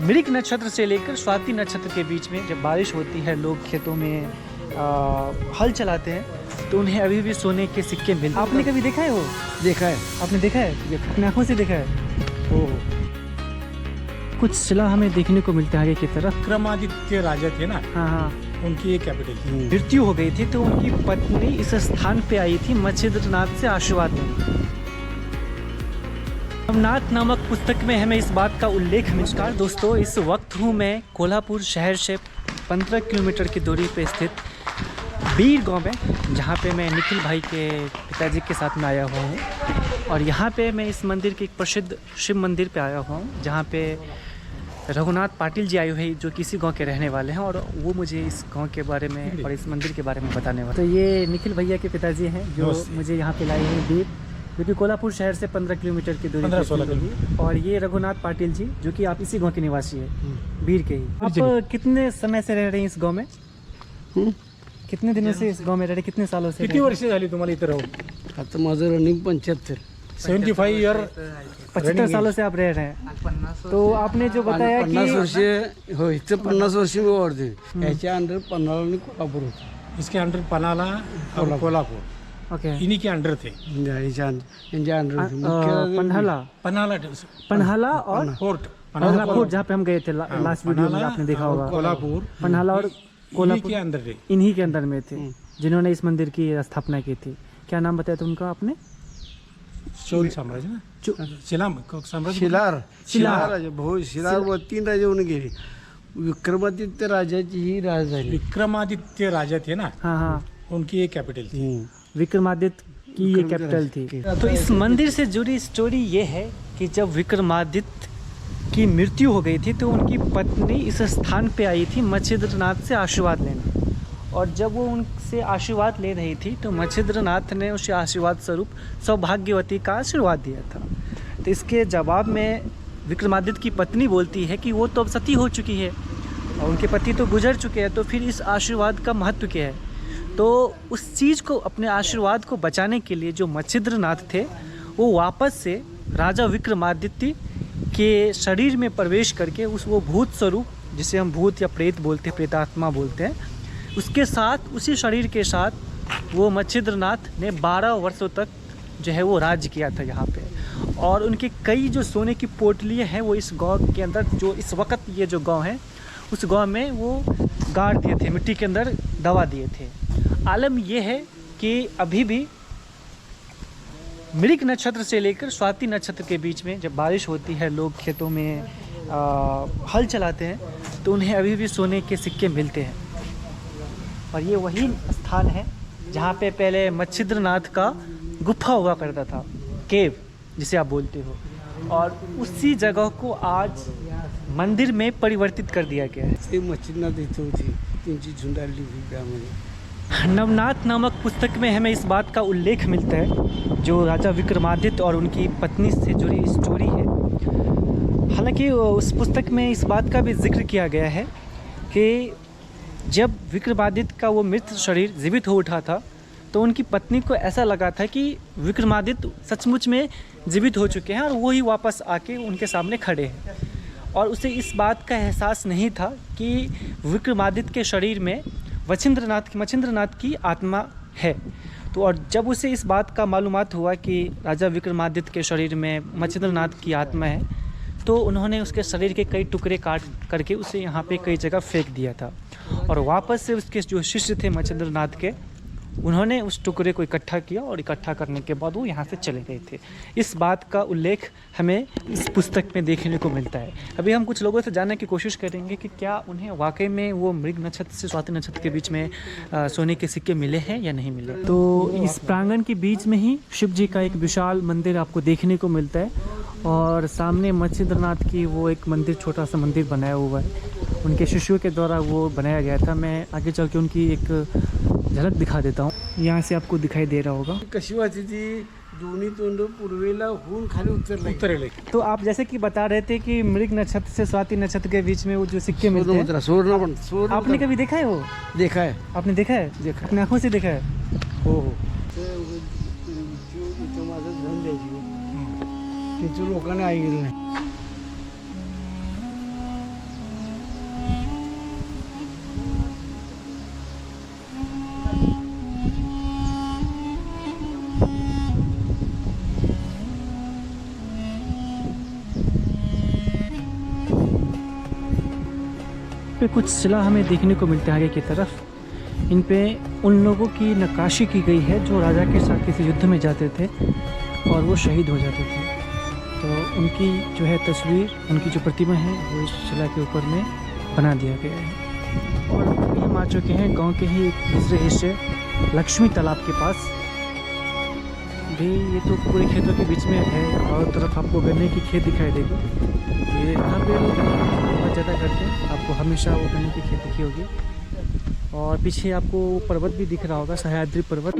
मृग नक्षत्र से लेकर स्वाति नक्षत्र के बीच में जब बारिश होती है, लोग खेतों में हल चलाते हैं तो उन्हें अभी भी सोने के सिक्के मिलते हैं। आपने कभी देखा है वो? देखा है। आपने देखा है? अपने आंखों से देखा है? ओह, कुछ शिला हमें देखने को मिलता है आगे की तरफ। विक्रमादित्य राजा थे ना, हाँ हाँ, उनकी ये कैपिटल थी। मृत्यु हो गई थी तो उनकी पत्नी इस स्थान पे आई थी मच्छिंद्रनाथ से आशीर्वाद लेने। नवनाथ नामक पुस्तक में हमें इस बात का उल्लेख मिलता है। दोस्तों, इस वक्त हूँ मैं कोल्हापुर शहर से 15 किलोमीटर की दूरी पे स्थित बीर गांव में, जहाँ पे मैं निखिल भाई के पिताजी के साथ में आया हुआ हूँ। और यहाँ पे मैं इस मंदिर के एक प्रसिद्ध शिव मंदिर पे आया हुआ हूँ, जहाँ पे रघुनाथ पाटिल जी आए हुए हैं जो किसी गांव के रहने वाले हैं, और वो मुझे इस गांव के बारे में और इस मंदिर के बारे में बताने वाले। तो ये निखिल भैया के पिताजी हैं जो मुझे यहाँ पे लाए हैं, बीर, जो कि कोल्हापुर शहर से 15 किलोमीटर की दूरी पर होगी। और ये रघुनाथ पाटिल जी जो कि आप इसी गांव के निवासी है, बीर के ही। आप कितने समय से रह रहे हैं इस गांव में? कितने दिनों से इस गांव में रह रहे? कितने सालों से? किती वर्ष झाली तुम्हाला इथं राहून? आता माझं रनिंग 75 75 ईयर। 75 सालों से आप रह रहे हैं। तो आपने जो बताया कि 50 वर्ष हो, इथं 50 वर्ष मी वाढते, याच्या अंडर पन्हाळा आणि कोल्हापूर होतं। इसके अंडर पनाला और कोल्हापुर ओके, इन्हीं के अंडर थे। यांच्या अंडर होते। मुख्य पन्हाला और फोर्ट पन्हाला फोर्ट, जहाँ पे हम गए थे लास्ट वीडियो में आपने देखा होगा। कोल्हापुर पन्हाला और कोल्हापुर के अंदर थे, इन्हीं के अंदर में थे जिन्होंने इस मंदिर की स्थापना की थी। क्या नाम बताया था उनका आपने? चोल साम्राज्य ना, शिलाम साम्राज्य। शिलार राजा भाऊ, शिलार व 3 राजे होऊन गेले। विक्रमादित्य राजाची ही राजधानी। विक्रमादित्य राजा थे ना, हाँ हाँ, उनकी ये कैपिटल थी। विक्रमादित्य की ये कैपिटल थी। तो इस मंदिर से जुड़ी स्टोरी ये है कि जब विक्रमादित्य की मृत्यु हो गई थी तो उनकी पत्नी इस स्थान पे आई थी मच्छिंद्रनाथ से आशीर्वाद लेने। और जब वो उनसे आशीर्वाद ले रही थी तो मच्छिंद्रनाथ ने उसे आशीर्वाद स्वरूप सौभाग्यवती का आशीर्वाद दिया था। तो इसके जवाब में विक्रमादित्य की पत्नी बोलती है कि वो तो अब सती हो चुकी है और उनके पति तो गुजर चुके हैं, तो फिर इस आशीर्वाद का महत्व क्या है? तो उस चीज़ को, अपने आशीर्वाद को बचाने के लिए जो मच्छिंद्रनाथ थे वो वापस से राजा विक्रमादित्य के शरीर में प्रवेश करके वो भूत स्वरूप, जिसे हम भूत या प्रेत बोलते हैं, प्रेतात्मा बोलते हैं, उसके साथ, उसी शरीर के साथ वो मच्छिंद्रनाथ ने 12 वर्षों तक जो है वो राज्य किया था यहाँ पे। और उनके कई जो सोने की पोटलियाँ हैं वो इस गांव के अंदर, जो इस वक्त ये जो गांव है उस गांव में वो गाड़ दिए थे, मिट्टी के अंदर दबा दिए थे। आलम ये है कि अभी भी मृग नक्षत्र से लेकर स्वाति नक्षत्र के बीच में जब बारिश होती है, लोग खेतों में हल चलाते हैं तो उन्हें अभी भी सोने के सिक्के मिलते हैं। और ये वही स्थान है जहाँ पे पहले मच्छिंद्रनाथ का गुफा हुआ करता था, केव जिसे आप बोलते हो, और उसी जगह को आज मंदिर में परिवर्तित कर दिया गया है। ते मच्छिंद्रनाथ इथं होती, त्यांची झुंड आली होती त्यामध्ये। नवनाथ नामक पुस्तक में हमें इस बात का उल्लेख मिलता है, जो राजा विक्रमादित्य और उनकी पत्नी से जुड़ी स्टोरी है। हालांकि उस पुस्तक में इस बात का भी जिक्र किया गया है कि जब विक्रमादित्य का वो मृत शरीर जीवित हो उठा था तो उनकी पत्नी को ऐसा लगा था कि विक्रमादित्य सचमुच में जीवित हो चुके हैं और वो ही वापस आके उनके सामने खड़े हैं। और उसे इस बात का एहसास नहीं था कि विक्रमादित्य के शरीर में मच्छिंद्रनाथ की आत्मा है। तो और जब उसे इस बात का मालूमात हुआ कि राजा विक्रमादित्य के शरीर में मच्छिंद्रनाथ की आत्मा है, तो उन्होंने उसके शरीर के कई टुकड़े काट करके उसे यहाँ पे कई जगह फेंक दिया था। और वापस से उसके जो शिष्य थे मच्छिंद्रनाथ के, उन्होंने उस टुकड़े को इकट्ठा किया और इकट्ठा करने के बाद वो यहाँ से चले गए थे। इस बात का उल्लेख हमें इस पुस्तक में देखने को मिलता है। अभी हम कुछ लोगों से जानने की कोशिश करेंगे कि क्या उन्हें वाकई में वो मृग नक्षत्र से स्वाति नक्षत्र के बीच में सोने के सिक्के मिले हैं या नहीं मिले। तो इस प्रांगण के बीच में ही शिव जी का एक विशाल मंदिर आपको देखने को मिलता है, और सामने मच्छिंद्रनाथ की वो एक मंदिर, छोटा सा मंदिर बनाया हुआ है, उनके शिष्यों के द्वारा वो बनाया गया था। मैं आगे चल के उनकी एक झलक दिखा देता हूँ, यहाँ से आपको दिखाई दे रहा होगा। कशी वाटते ती दोन्ही तोंड पूर्वेला होऊन खाली उतरले। तो आप जैसे कि बता रहे थे कि मृग नक्षत्र से स्वाति नक्षत्र के बीच में वो जो सिक्के मिलते हैं, स्वर्ण आपने कभी देखा है वो? देखा है। आपने देखा है? देखा। अपने आंखों से देखा है? हो। इथं माझं धन द्यायची, तिथं लोकांना आई गेलं नाही। पे कुछ शिला हमें देखने को मिलते हैं आगे की तरफ। इन पे उन लोगों की नक्काशी की गई है जो राजा के साथ किसी युद्ध में जाते थे और वो शहीद हो जाते थे। तो उनकी जो है तस्वीर, उनकी जो प्रतिमा है वो इस शिला के ऊपर में बना दिया गया है। और अभी हम आ चुके हैं गांव के ही एक दूसरे हिस्से लक्ष्मी तालाब के पास। भी ये तो पूरे खेतों के बीच में है और तरफ आपको गन्ने की खेत दिखाई देगी। ये यहाँ पे लोग बहुत ज़्यादा करते हैं, आपको हमेशा वो गन्ने की खेत दिखी होगी। और पीछे आपको पर्वत भी दिख रहा होगा, सह्याद्री पर्वत।